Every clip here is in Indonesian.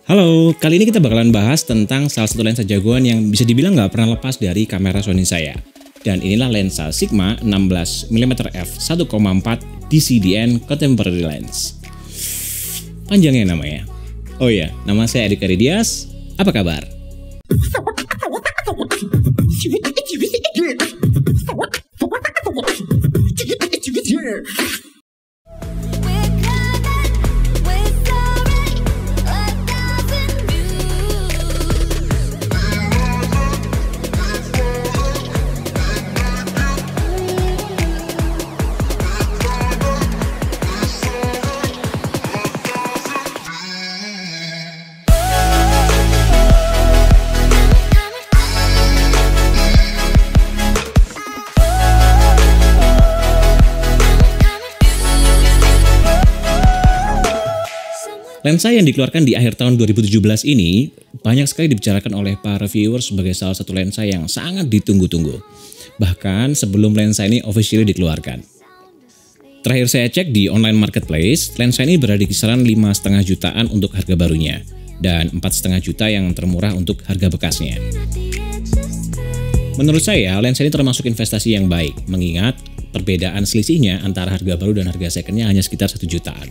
Halo, kali ini kita bakalan bahas tentang salah satu lensa jagoan yang bisa dibilang nggak pernah lepas dari kamera Sony saya. Dan inilah lensa Sigma 16mm f1.4 DCDN Contemporary Lens. Panjangnya namanya. Oh iya, nama saya Erik Aridias. Apa kabar? Lensa yang dikeluarkan di akhir tahun 2017 ini banyak sekali dibicarakan oleh para reviewer sebagai salah satu lensa yang sangat ditunggu-tunggu. Bahkan sebelum lensa ini officially dikeluarkan. Terakhir saya cek di online marketplace, lensa ini berada di kisaran 5,5 jutaan untuk harga barunya dan 4,5 juta yang termurah untuk harga bekasnya. Menurut saya, lensa ini termasuk investasi yang baik, mengingat perbedaan selisihnya antara harga baru dan harga secondnya hanya sekitar 1 jutaan.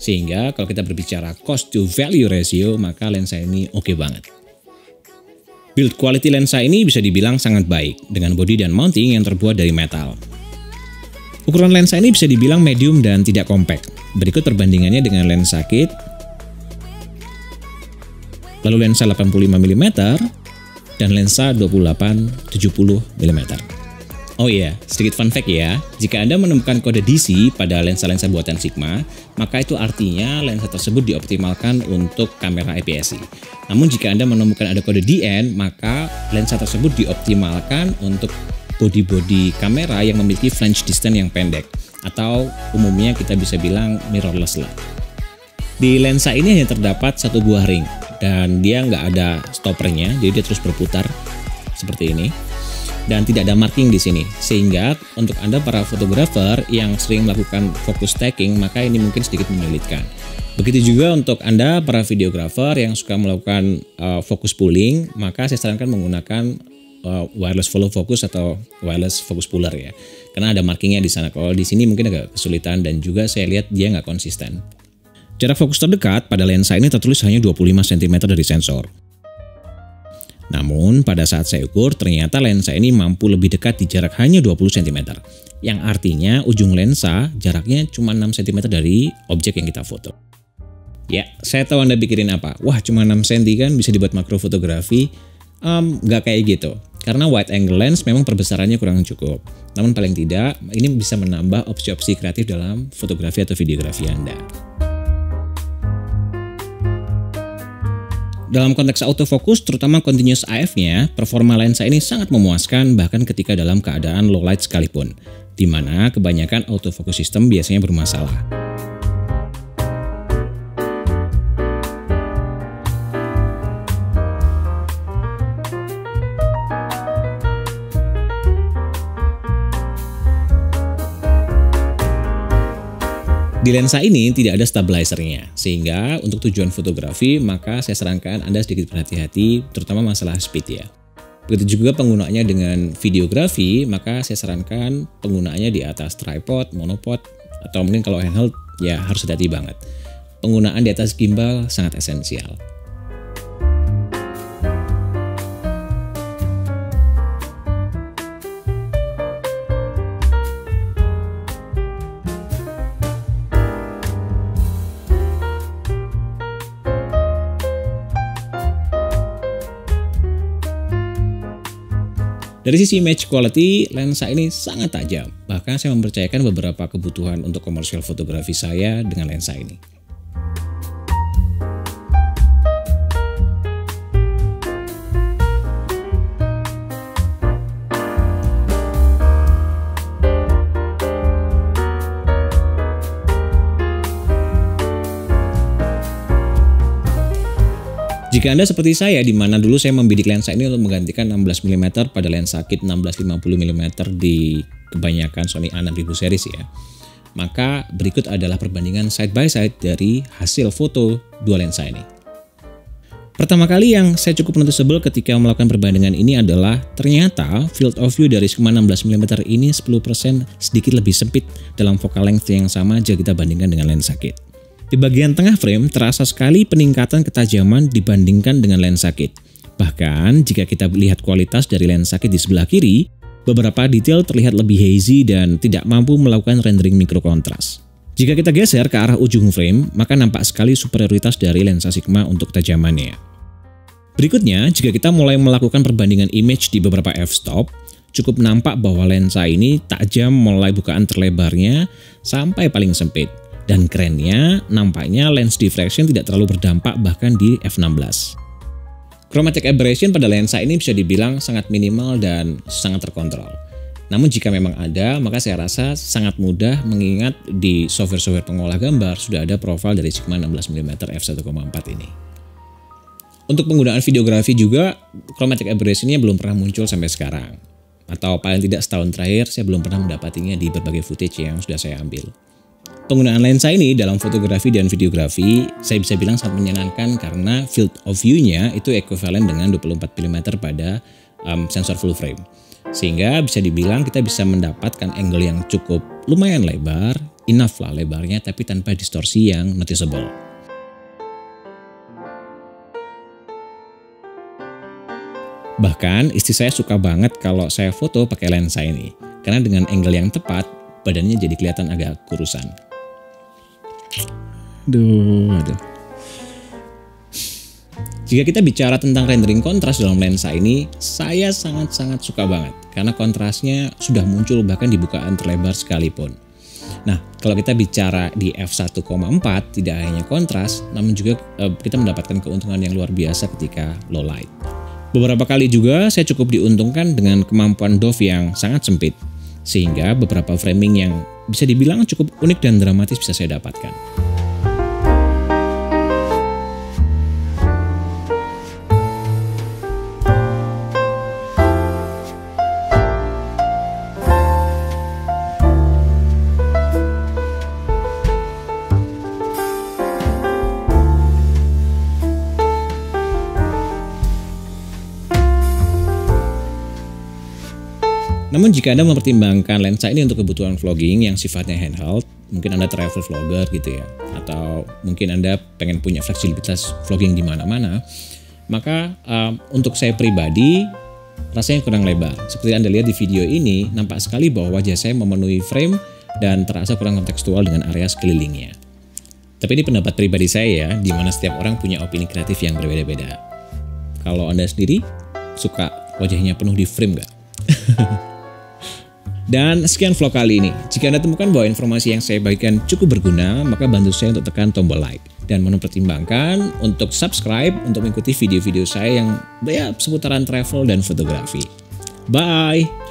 Sehingga kalau kita berbicara cost to value ratio, maka lensa ini oke banget. Build quality lensa ini bisa dibilang sangat baik, dengan body dan mounting yang terbuat dari metal. Ukuran lensa ini bisa dibilang medium dan tidak compact. Berikut perbandingannya dengan lensa kit, lalu lensa 85mm, dan lensa 28-70 mm. Oh iya, sedikit fun fact ya, jika Anda menemukan kode DC pada lensa-lensa buatan Sigma, maka itu artinya lensa tersebut dioptimalkan untuk kamera APS-C. Namun jika Anda menemukan ada kode DN, maka lensa tersebut dioptimalkan untuk body-body kamera yang memiliki flange distance yang pendek, atau umumnya kita bisa bilang mirrorless lah. Di lensa ini hanya terdapat satu buah ring, dan dia nggak ada stoppernya, jadi dia terus berputar seperti ini. Dan tidak ada marking di sini, sehingga untuk Anda para fotografer yang sering melakukan focus taking, maka ini mungkin sedikit menyulitkan. Begitu juga untuk Anda para videografer yang suka melakukan focus pulling, maka saya sarankan menggunakan wireless follow focus atau wireless focus puller ya, karena ada markingnya di sana. Kalau di sini mungkin agak kesulitan dan juga saya lihat dia nggak konsisten. Jarak fokus terdekat pada lensa ini tertulis hanya 25 cm dari sensor. Namun pada saat saya ukur ternyata lensa ini mampu lebih dekat di jarak hanya 20 cm. Yang artinya ujung lensa jaraknya cuma 6 cm dari objek yang kita foto. Ya, saya tahu Anda pikirin apa? Wah, cuma 6 cm kan bisa dibuat makro fotografi? Nggak kayak gitu. Karena wide angle lens memang perbesarannya kurang cukup. Namun paling tidak ini bisa menambah opsi-opsi kreatif dalam fotografi atau videografi Anda. Dalam konteks autofocus, terutama continuous AF-nya, performa lensa ini sangat memuaskan bahkan ketika dalam keadaan low light sekalipun, di mana kebanyakan autofocus system biasanya bermasalah. Di lensa ini tidak ada stabilizernya, sehingga untuk tujuan fotografi maka saya sarankan Anda sedikit berhati-hati, terutama masalah speed ya. Begitu juga penggunaannya dengan videografi, maka saya sarankan penggunaannya di atas tripod, monopod, atau mungkin kalau handheld ya harus hati-hati banget. Penggunaan di atas gimbal sangat esensial. Dari sisi image quality, lensa ini sangat tajam. Bahkan saya mempercayakan beberapa kebutuhan untuk komersial fotografi saya dengan lensa ini. Jika Anda seperti saya, di mana dulu saya membidik lensa ini untuk menggantikan 16mm pada lensa kit 16-50mm di kebanyakan Sony A6000 series ya, maka berikut adalah perbandingan side by side dari hasil foto dua lensa ini. Pertama kali yang saya cukup noticeable ketika melakukan perbandingan ini adalah ternyata field of view dari Sigma 16mm ini 10% sedikit lebih sempit dalam focal length yang sama jika kita bandingkan dengan lensa kit. Di bagian tengah frame terasa sekali peningkatan ketajaman dibandingkan dengan lensa kit. Bahkan jika kita lihat kualitas dari lensa kit di sebelah kiri, beberapa detail terlihat lebih hazy dan tidak mampu melakukan rendering mikro kontras. Jika kita geser ke arah ujung frame, maka nampak sekali superioritas dari lensa Sigma untuk ketajamannya. Berikutnya, jika kita mulai melakukan perbandingan image di beberapa f-stop, cukup nampak bahwa lensa ini tajam mulai bukaan terlebarnya sampai paling sempit. Dan kerennya, nampaknya lens diffraction tidak terlalu berdampak bahkan di f16. Chromatic aberration pada lensa ini bisa dibilang sangat minimal dan sangat terkontrol. Namun jika memang ada, maka saya rasa sangat mudah mengingat di software-software pengolah gambar sudah ada profil dari Sigma 16mm f1.4 ini. Untuk penggunaan videografi juga, chromatic aberration-nya belum pernah muncul sampai sekarang. Atau paling tidak setahun terakhir, saya belum pernah mendapatinya di berbagai footage yang sudah saya ambil. Penggunaan lensa ini dalam fotografi dan videografi, saya bisa bilang sangat menyenangkan karena field of view-nya itu ekuivalen dengan 24mm pada sensor full frame. Sehingga bisa dibilang kita bisa mendapatkan angle yang cukup lumayan lebar, enough lah lebarnya, tapi tanpa distorsi yang noticeable. Bahkan istri saya suka banget kalau saya foto pakai lensa ini, karena dengan angle yang tepat, badannya jadi kelihatan agak kurusan. Aduh. Jika kita bicara tentang rendering kontras dalam lensa ini, saya sangat-sangat suka banget karena kontrasnya sudah muncul bahkan di bukaan terlebar sekalipun. Nah, kalau kita bicara di f1.4 tidak hanya kontras, namun juga kita mendapatkan keuntungan yang luar biasa ketika low light. Beberapa kali juga saya cukup diuntungkan dengan kemampuan dove yang sangat sempit, sehingga beberapa framing yang bisa dibilang cukup unik dan dramatis bisa saya dapatkan. Namun jika Anda mempertimbangkan lensa ini untuk kebutuhan vlogging yang sifatnya handheld, mungkin Anda travel vlogger gitu ya, atau mungkin Anda pengen punya fleksibilitas vlogging di mana-mana, maka untuk saya pribadi rasanya kurang lebar. Seperti Anda lihat di video ini, nampak sekali bahwa wajah saya memenuhi frame dan terasa kurang kontekstual dengan area sekelilingnya. Tapi ini pendapat pribadi saya ya, di mana setiap orang punya opini kreatif yang berbeda-beda. Kalau Anda sendiri suka wajahnya penuh di frame nggak? Dan sekian vlog kali ini. Jika Anda temukan bahwa informasi yang saya bagikan cukup berguna, maka bantu saya untuk tekan tombol like. Dan mempertimbangkan untuk subscribe untuk mengikuti video-video saya yang seputaran travel dan fotografi. Bye!